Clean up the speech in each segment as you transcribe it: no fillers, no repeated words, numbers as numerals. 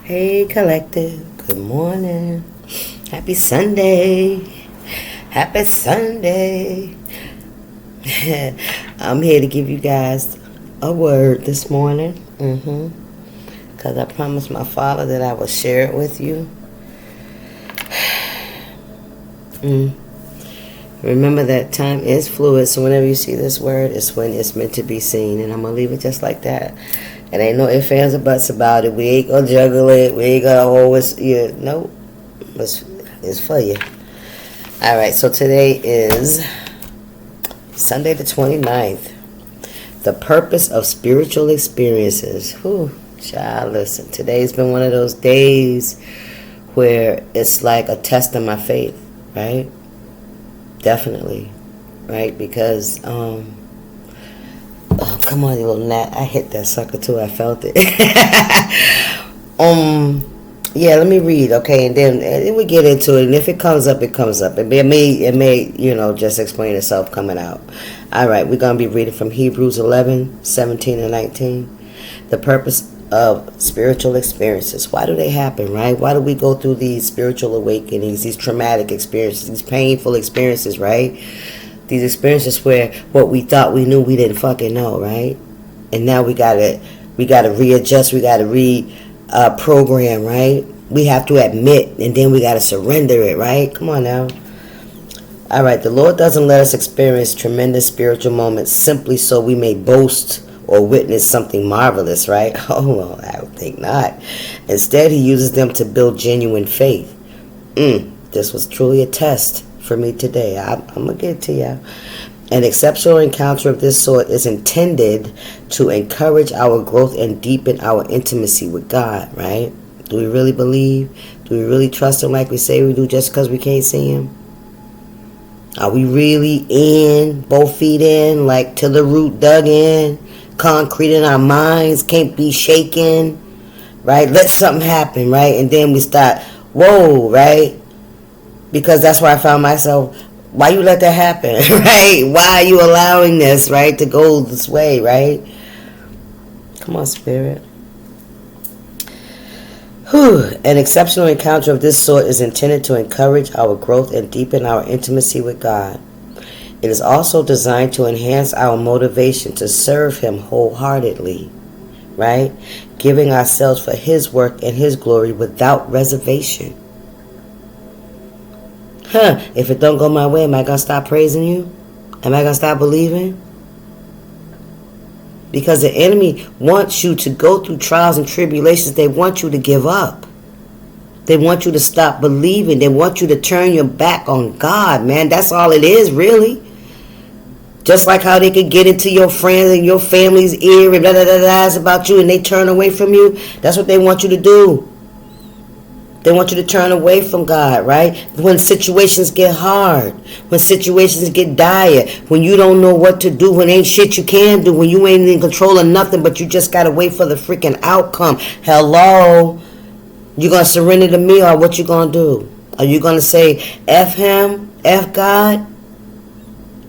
Hey collective, good morning. Happy Sunday. Happy Sunday. I'm here to give you guys a word this morning. Because I promised my father that I would share it with you. Remember that time is fluid, so whenever you see this word, it's when it's meant to be seen. And I'm going to leave it just like that. And ain't no ifs, ands, or buts about it. We ain't going to juggle it. We ain't going to always, no. It's for you. All right, so today is Sunday the 29th. The purpose of spiritual experiences. Whew, child, listen. Today's been one of those days where it's like a test of my faith, right? Definitely, right? Because, oh, come on, you little gnat. I hit that sucker too. I felt it. Yeah, let me read, okay? And then we get into it. And if it comes up, it comes up. It may, just explain itself coming out. All right, we're going to be reading from Hebrews 11, 17, and 19. The purpose of spiritual experiences. Why do they happen, right? Why do we go through these spiritual awakenings, these traumatic experiences, these painful experiences, right? These experiences where what we thought we knew, we didn't fucking know, right? And now we gotta readjust, we gotta reprogram, right? We have to admit, and then we gotta surrender it, right? Come on now. All right, the Lord doesn't let us experience tremendous spiritual moments simply so we may boast or witness something marvelous, right? Oh, well, I would think not. Instead, he uses them to build genuine faith. This was truly a test for me today. I'm going to get it to you. An exceptional encounter of this sort is intended to encourage our growth and deepen our intimacy with God, right? Do we really believe? Do we really trust him like we say we do just because we can't see him? Are we really in, both feet in, like to the root dug in? Concrete in our minds, can't be shaken, right? Let something happen, right? And then we start, whoa, right? Because that's where I found myself. Why you let that happen, right? Why are you allowing this, right, to go this way, right? Come on, Spirit. An exceptional encounter of this sort is intended to encourage our growth and deepen our intimacy with God. It is also designed to enhance our motivation to serve him wholeheartedly, right? Giving ourselves for his work and his glory without reservation. If it don't go my way, am I going to stop praising you? Am I going to stop believing? Because the enemy wants you to go through trials and tribulations. They want you to give up. They want you to stop believing. They want you to turn your back on God, man. That's all it is, really. Just like how they could get into your friends and your family's ear and blah about you and they turn away from you. That's what they want you to do. They want you to turn away from God, right? When situations get hard, when situations get dire, when you don't know what to do, when ain't shit you can do, when you ain't in control of nothing, but you just got to wait for the freaking outcome. Hello? You going to surrender to me, or what you going to do? Are you going to say, F him, F God?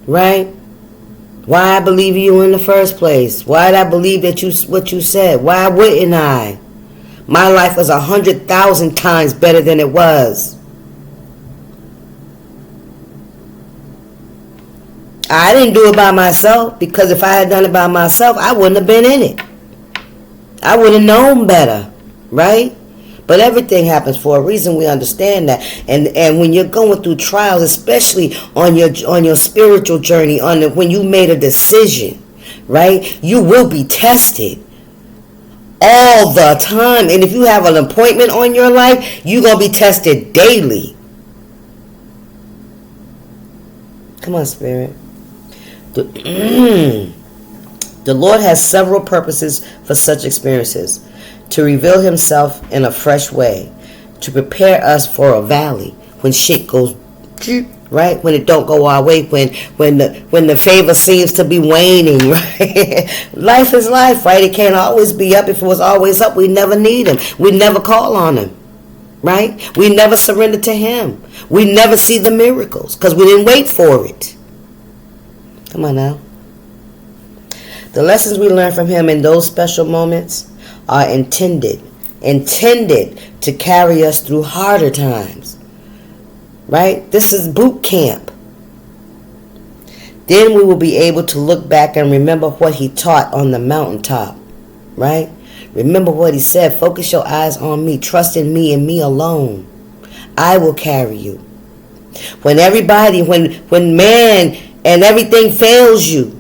Right? Why I believe you in the first place? Why did I believe that what you said? Why wouldn't I? My life was 100,000 times better than it was. I didn't do it by myself, because if I had done it by myself, I wouldn't have been in it. I would have known better, right? But everything happens for a reason. We understand that. And when you're going through trials, especially on your spiritual journey, when you made a decision, right? You will be tested all the time. And if you have an appointment on your life, you're going to be tested daily. Come on, Spirit. The Lord has several purposes for such experiences. To reveal himself in a fresh way, to prepare us for a valley when shit goes, right? When it don't go our way, when the favor seems to be waning, right? Life is life, right? It can't always be up. If it was always up, we never need him. We never call on him, right? We never surrender to him. We never see the miracles because we didn't wait for it. Come on now. The lessons we learn from him in those special moments are intended intended to carry us through harder times. Right? This is boot camp. Then we will be able to look back and remember what he taught on the mountaintop. Right? Remember what he said. Focus your eyes on me. Trust in me and me alone. I will carry you. When man and everything fails you,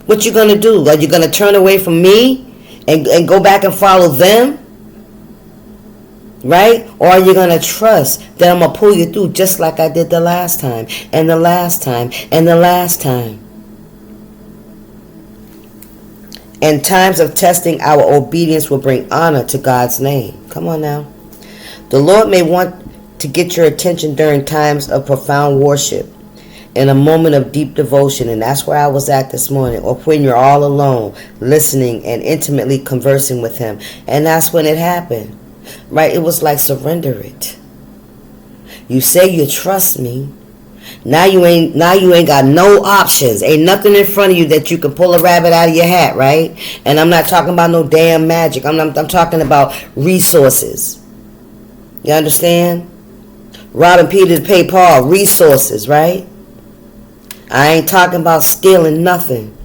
what you going to do? Are you going to turn away from me and go back and follow them? Right? Or are you going to trust that I'm going to pull you through just like I did the last time and the last time and the last time? In times of testing, our obedience will bring honor to God's name. Come on now. The Lord may want to get your attention during times of profound worship, in a moment of deep devotion, and that's where I was at this morning, or when you're all alone, listening and intimately conversing with him. And that's when it happened. Right? It was like, surrender it. You say you trust me. Now you ain't got no options. Ain't nothing in front of you that you can pull a rabbit out of your hat, right? And I'm not talking about no damn magic. I'm talking about resources. You understand? Robbing Peter to pay Paul. Resources, right? I ain't talking about stealing nothing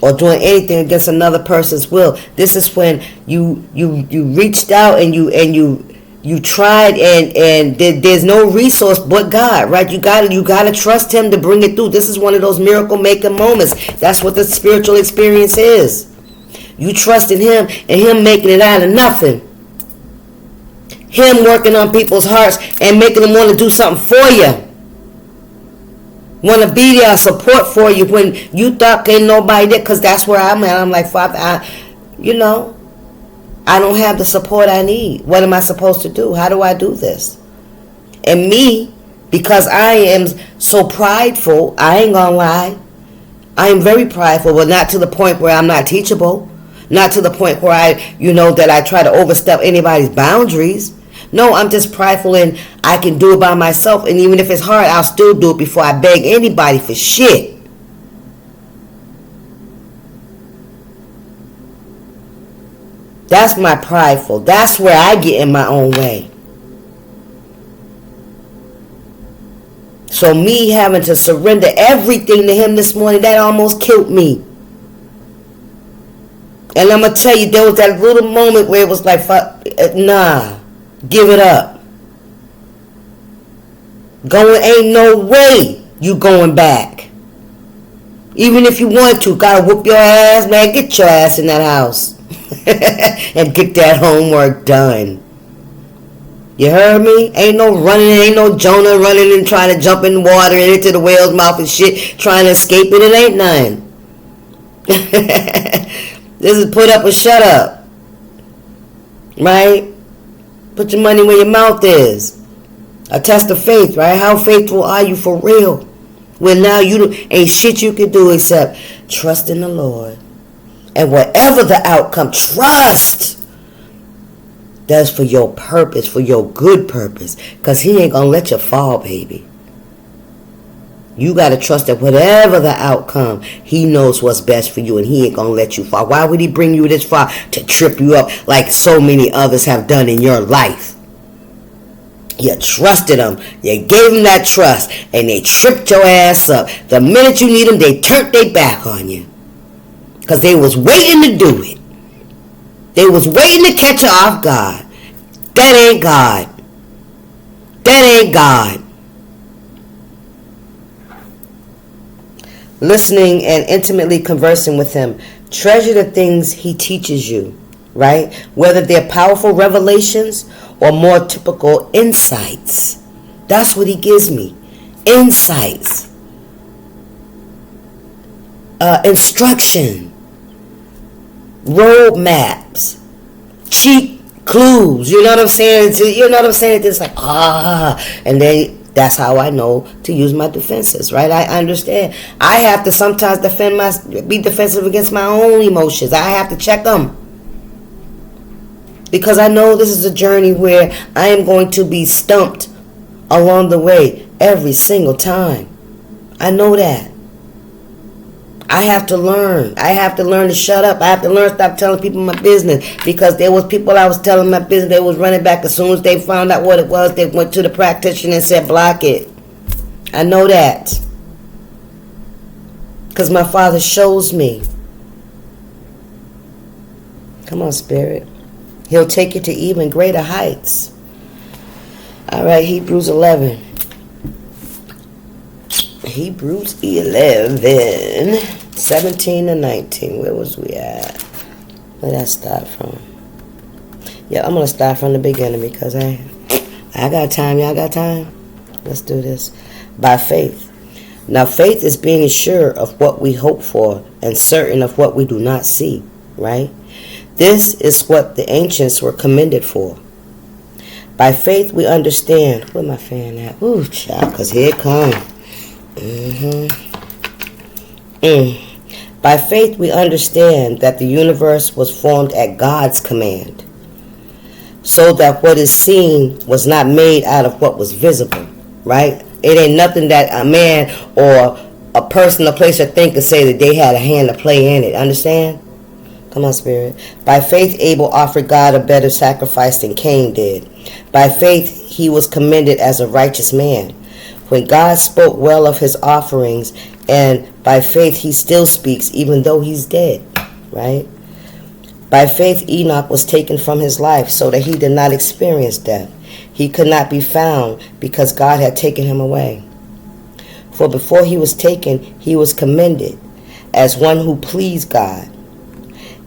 or doing anything against another person's will. This is when you reached out and you tried and there's no resource but God, right? You gotta trust him to bring it through. This is one of those miracle making moments. That's what the spiritual experience is. You trust in him and him making it out of nothing. Him working on people's hearts and making them want to do something for you. Want to be there, support for you when you thought ain't nobody there. Because that's where I'm at. I'm like, Father, I don't have the support I need. What am I supposed to do? How do I do this? And me, because I am so prideful, I ain't gonna lie, I am very prideful, but not to the point where I'm not teachable. Not to the point where that I try to overstep anybody's boundaries. No, I'm just prideful and I can do it by myself. And even if it's hard, I'll still do it before I beg anybody for shit. That's my prideful. That's where I get in my own way. So me having to surrender everything to him this morning, that almost killed me. And I'm going to tell you, there was that little moment where it was like, nah, give it up. Ain't no way you going back. Even if you want to, gotta whoop your ass, man, get your ass in that house. And get that homework done. You heard me? Ain't no running, ain't no Jonah running and trying to jump in the water and into the whale's mouth and shit, trying to escape it. It ain't none. This is put up or shut up. Right? Put your money where your mouth is. A test of faith, right? How faithful are you for real? Well, now ain't shit you can do except trust in the Lord. And whatever the outcome, trust. That's for your purpose, for your good purpose. Because he ain't going to let you fall, baby. You got to trust that whatever the outcome, he knows what's best for you and he ain't going to let you fall. Why would he bring you this far? To trip you up like so many others have done in your life. You trusted them. You gave them that trust and they tripped your ass up. The minute you need them, they turned their back on you. Because they was waiting to do it. They was waiting to catch you off guard. That ain't God. That ain't God. Listening and intimately conversing with him. Treasure the things he teaches you, right? Whether they're powerful revelations or more typical insights. That's what he gives me. Insights. Instruction. Roadmaps. Cheat clues. You know what I'm saying? It's like, and then that's how I know to use my defenses, right? I understand. I have to sometimes be defensive against my own emotions. I have to check them. Because I know this is a journey where I am going to be stumped along the way every single time. I know that. I have to learn. I have to learn to shut up. I have to learn to stop telling people my business. Because there was people I was telling my business, they was running back as soon as they found out what it was. They went to the practitioner and said, block it. I know that. Because my Father shows me. Come on, Spirit. He'll take you to even greater heights. All right, Hebrews 11. Hebrews 11, 17 to 19. Where was we at? Where did I start from? Yeah, I'm going to start from the beginning because I got time. Y'all got time? Let's do this. By faith. Now, faith is being sure of what we hope for and certain of what we do not see, right? This is what the ancients were commended for. By faith, we understand. Where my fan at? Ooh, child, because here it comes. By faith, we understand that the universe was formed at God's command, so that what is seen was not made out of what was visible, right? It ain't nothing that a man or a person, a place, or thing could say that they had a hand to play in it. Understand? Come on, Spirit. By faith, Abel offered God a better sacrifice than Cain did. By faith, he was commended as a righteous man. When God spoke well of his offerings, and by faith he still speaks even though he's dead, right? By faith Enoch was taken from his life so that he did not experience death. He could not be found because God had taken him away. For before he was taken, he was commended as one who pleased God.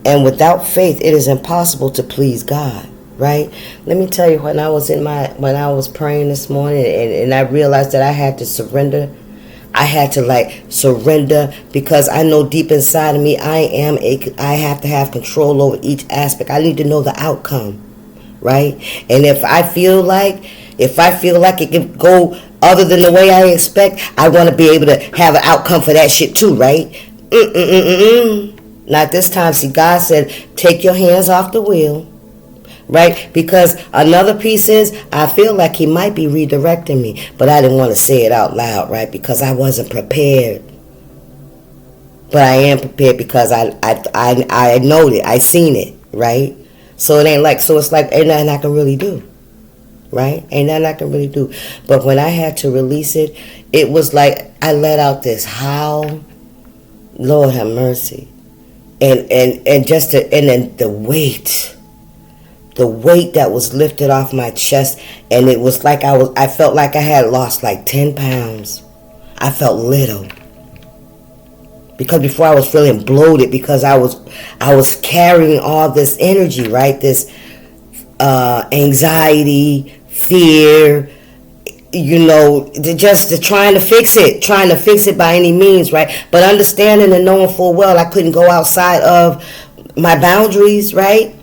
And without faith, it is impossible to please God. Right? Let me tell you, when I was praying this morning and I realized that I had to surrender, I had to surrender because I know deep inside of me I have to have control over each aspect. I need to know the outcome, right? And if I feel like it can go other than the way I expect, I want to be able to have an outcome for that shit too, right? Not this time. See, God said, take your hands off the wheel. Right? Because another piece is, I feel like he might be redirecting me, but I didn't want to say it out loud, right? Because I wasn't prepared. But I am prepared because I know it. I seen it, right? So it's like ain't nothing I can really do. Right? Ain't nothing I can really do. But when I had to release it, it was like I let out this howl. Lord have mercy. And then the weight. The weight that was lifted off my chest, and it was like I felt like I had lost like 10 pounds. I felt little. Because before I was feeling bloated because I was carrying all this energy, right? This anxiety, fear, just trying to fix it by any means, right? But understanding and knowing full well I couldn't go outside of my boundaries, right?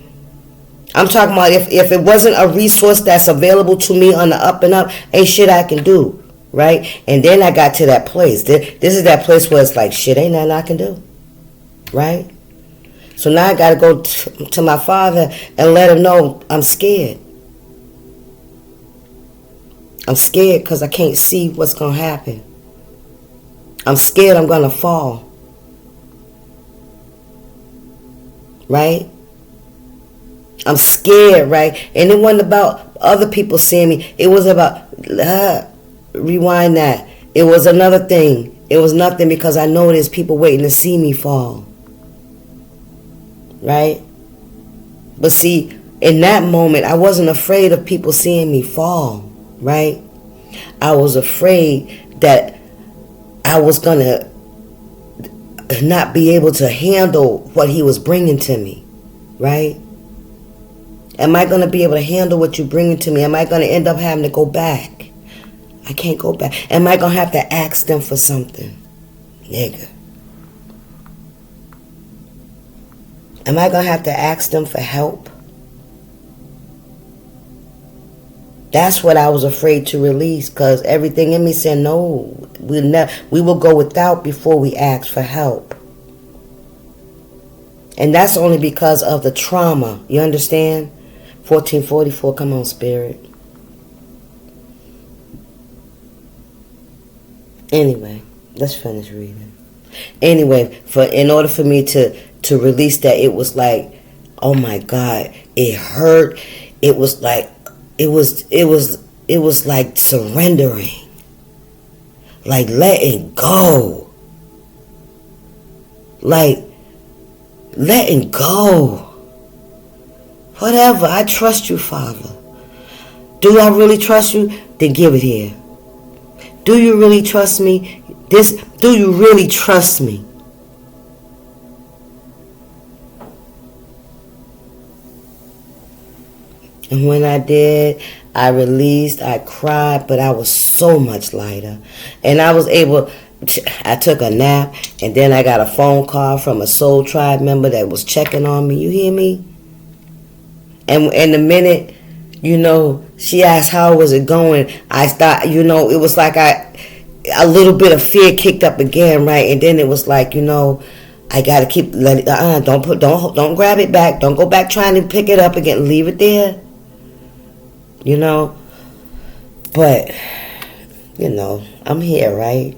I'm talking about if it wasn't a resource that's available to me on the up and up, ain't shit I can do, right? And then I got to that place. This is that place where it's like, shit, ain't nothing I can do, right? So now I got to go to my Father and let him know I'm scared. I'm scared because I can't see what's going to happen. I'm scared I'm going to fall, right? I'm scared, right? And it wasn't about other people seeing me. It was about, rewind that. It was another thing. It was nothing because I know there's people waiting to see me fall. Right? But see, in that moment, I wasn't afraid of people seeing me fall. Right? I was afraid that I was going to not be able to handle what he was bringing to me. Right? Am I going to be able to handle what you're bringing to me? Am I going to end up having to go back? I can't go back. Am I going to have to ask them for something? Nigga. Am I going to have to ask them for help? That's what I was afraid to release because everything in me said, no, we will go without before we ask for help. And that's only because of the trauma. You understand? 1444, come on, Spirit. Anyway, let's finish reading. Anyway, in order for me to release that, it was like, oh my God, it hurt. It was like it was like surrendering, like letting go, like letting go. Whatever, I trust you, Father. Do I really trust you? Then give it here. Do you really trust me? Do you really trust me? And when I did, I released, I cried, but I was so much lighter. And I was able, I took a nap, and then I got a phone call from a Soul Tribe member that was checking on me. You hear me? And the minute, she asked how was it going, I thought, it was like a little bit of fear kicked up again, right? And then it was like, I gotta keep don't grab it back, don't go back trying to pick it up again, leave it there, But I'm here, right?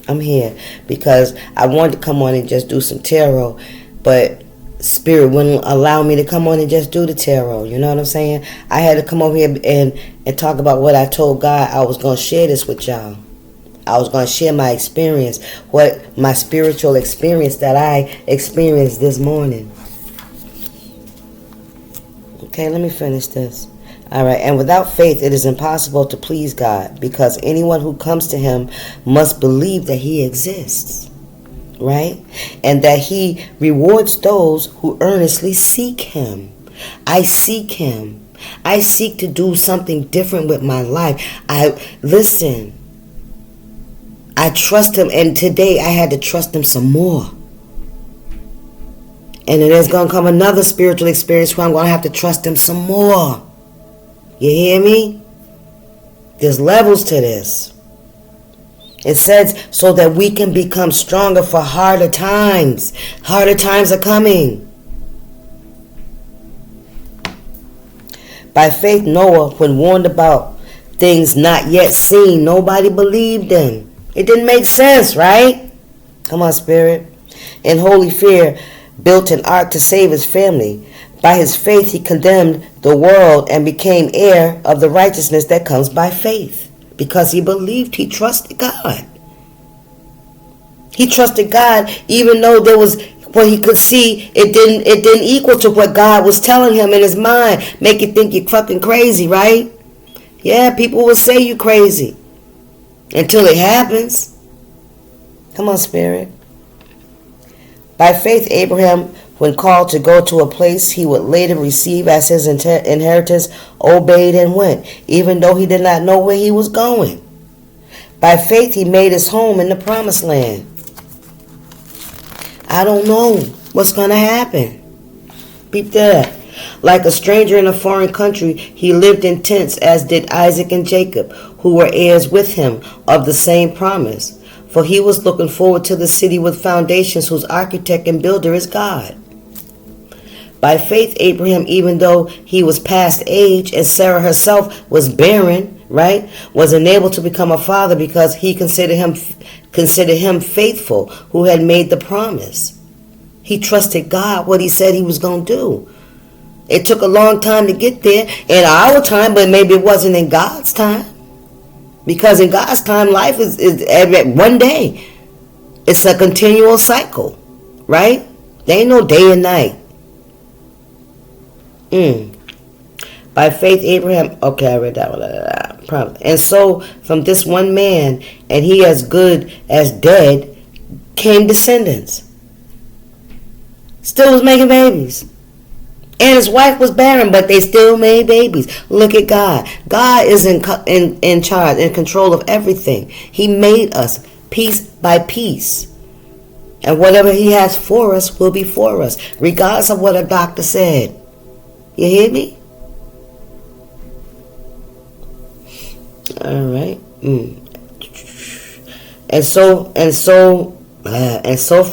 I'm here because I wanted to come on and just do some tarot, but Spirit wouldn't allow me to come on and just do the tarot. You know what I'm saying? I had to come over here and talk about what I told God. I was going to share this with y'all. I was going to share my experience, what my spiritual experience that I experienced this morning. Okay, let me finish this. All right, and without faith it is impossible to please God, because anyone who comes to him must believe that he exists, right? And that he rewards those who earnestly seek him. I seek him. I seek to do something different with my life. I trust him, and today I had to trust him some more. And then there's going to come another spiritual experience where I'm going to have to trust him some more. You hear me? There's levels to this. It says so that we can become stronger for harder times. Harder times are coming. By faith, Noah, when warned about things not yet seen, nobody believed him. It didn't make sense, right? Come on, Spirit. In holy fear, built an ark to save his family. By his faith, he condemned the world and became heir of the righteousness that comes by faith, because he believed, he trusted God. He trusted God even though there was what he could see, it didn't equal to what God was telling him in his mind. Make you think you're fucking crazy, right? Yeah, people will say you're crazy until it happens. Come on, Spirit. By faith, Abraham, when called to go to a place he would later receive as his inheritance, obeyed and went, even though he did not know where he was going. By faith, he made his home in the promised land. I don't know what's going to happen. Peep that. Like a stranger in a foreign country, he lived in tents, as did Isaac and Jacob, who were heirs with him of the same promise. For he was looking forward to the city with foundations, whose architect and builder is God. By faith, Abraham, even though he was past age and Sarah herself was barren, right, was enabled to become a father because he considered him faithful who had made the promise. He trusted God, what he said he was going to do. It took a long time to get there, in our time, but maybe it wasn't in God's time. Because in God's time, life is every one day. It's a continual cycle, right? There ain't no day and night. By faith, Abraham, okay, I read that one. And so, from this one man, and he as good as dead, came descendants. Still was making babies. And his wife was barren, but they still made babies. Look at God. God is in charge, in control of everything. He made us piece by piece. And whatever he has for us will be for us, regardless of what a doctor said. You hear me? All right. And so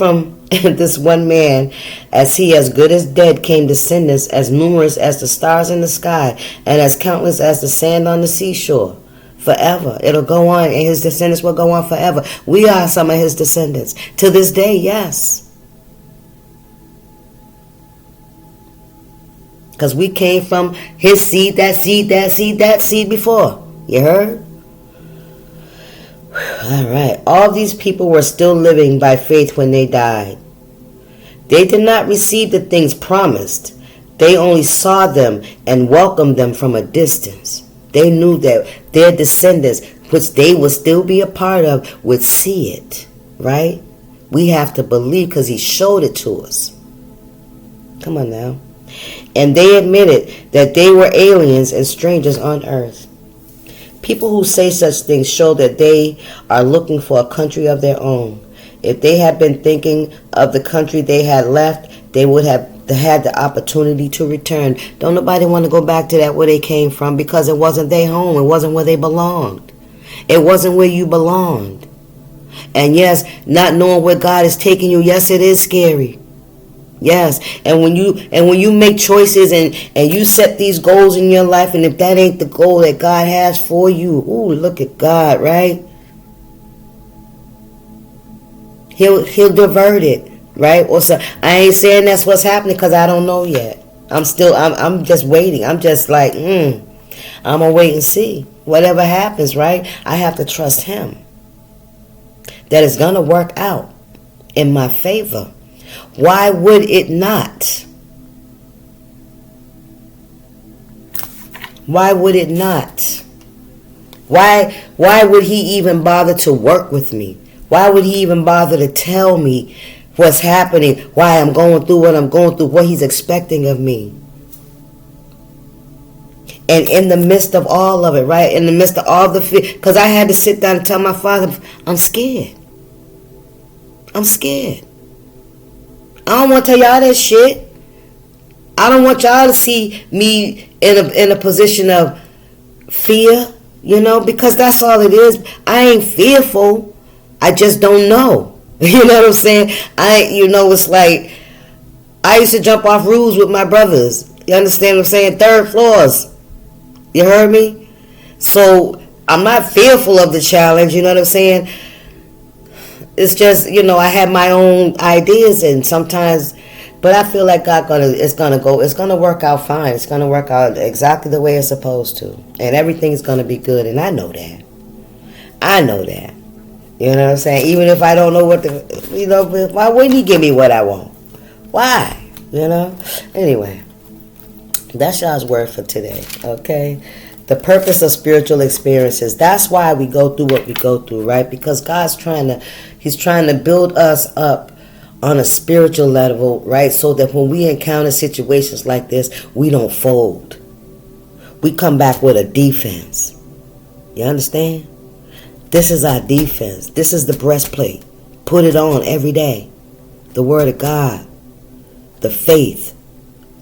from this one man, as he as good as dead, came descendants as numerous as the stars in the sky, and as countless as the sand on the seashore. forever. It'll go on, and his descendants will go on forever. We are some of his descendants. To this day, yes. Because we came from his seed, that seed, that seed, that seed before. You heard? All right. All these people were still living by faith when they died. They did not receive the things promised. They only saw them and welcomed them from a distance. They knew that their descendants, which they would still be a part of, would see it. Right? We have to believe because he showed it to us. Come on now. And they admitted that they were aliens and strangers on earth. People who say such things show that they are looking for a country of their own. If they had been thinking of the country they had left, they would have had the opportunity to return. Don't nobody want to go back to that where they came from, because it wasn't their home. It wasn't where they belonged. It wasn't where you belonged. And yes, not knowing where God is taking you, yes, it is scary. Yes, and when you make choices and you set these goals in your life, and if that ain't the goal that God has for you, ooh, look at God, right? He'll divert it, right? Or so I ain't saying that's what's happening because I don't know yet. I'm just waiting. I'm just like, I'm gonna wait and see. Whatever happens, right? I have to trust him that it's gonna work out in my favor. Why would it not? Why would it not? Why would he even bother to work with me? Why would he even bother to tell me what's happening, why I'm going through what I'm going through, what he's expecting of me? And in the midst of all of it, right? In the midst of all the fear, because I had to sit down and tell my father, I'm scared. I'm scared. I don't want to tell y'all that shit. I don't want y'all to see me in a position of fear, because that's all it is. I ain't fearful. I just don't know. You know what I'm saying? It's like I used to jump off roofs with my brothers. You understand what I'm saying? 3rd floors. You heard me? So I'm not fearful of the challenge, you know what I'm saying? It's just, I have my own ideas, and sometimes, but I feel like it's gonna work out fine. It's gonna work out exactly the way it's supposed to, and everything's gonna be good. And I know that. You know what I'm saying? Even if I don't know why wouldn't he give me what I want? Why? Anyway, that's y'all's word for today. Okay. The purpose of spiritual experiences. That's why we go through what we go through, right? Because God's trying to build us up on a spiritual level, right? So that when we encounter situations like this, we don't fold. We come back with a defense. You understand? This is our defense. This is the breastplate. Put it on every day. The word of God. The faith.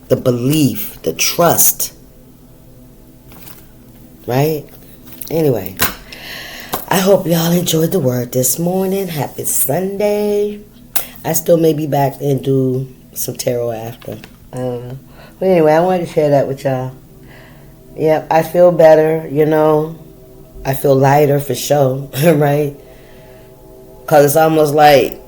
The belief. The trust. Right? Anyway, I hope y'all enjoyed the word this morning. Happy Sunday. I still may be back and do some tarot after. I don't know. But anyway, I wanted to share that with y'all. Yeah, I feel better, I feel lighter for sure, right? Because it's almost like,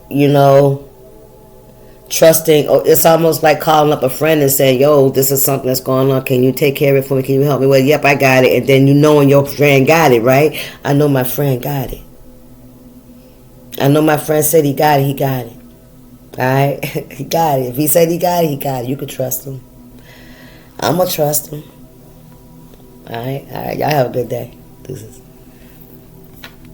trusting, it's almost like calling up a friend and saying, yo, this is something that's going on. Can you take care of it for me? Can you help me? Well, yep, I got it. And then knowing your friend got it, right? I know my friend got it. I know my friend said he got it. He got it. All right? He got it. If he said he got it, he got it. You can trust him. I'm going to trust him. All right? All right. Y'all have a good day. Deuces.